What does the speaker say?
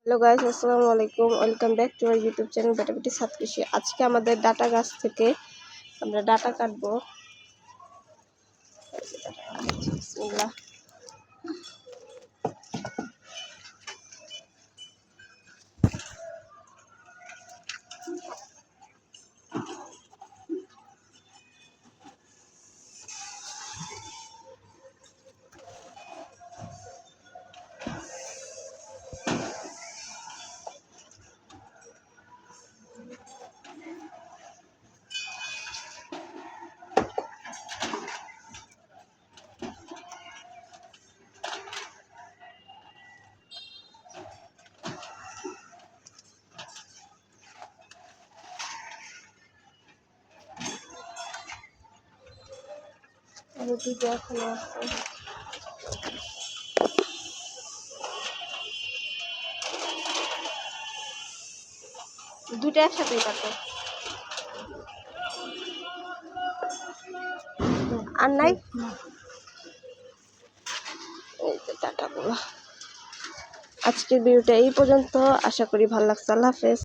Hello guys, আসসালামু আলাইকুম। Welcome back to our YouTube channel বেটাবেটি সাত কৃষি। আজকে আমাদের ডাটা গাছ থেকে আমরা ডাটা কাটবো। বিসমিল্লাহ। দুটো এখনো আছে, দুটো একসাথেই কাটো। আর নাই এই যে ডাটাগুলো। আজকের ভিডিওটা এই পর্যন্ত। আশা করি ভালো লাগছে। আল্লাহ হাফেজ।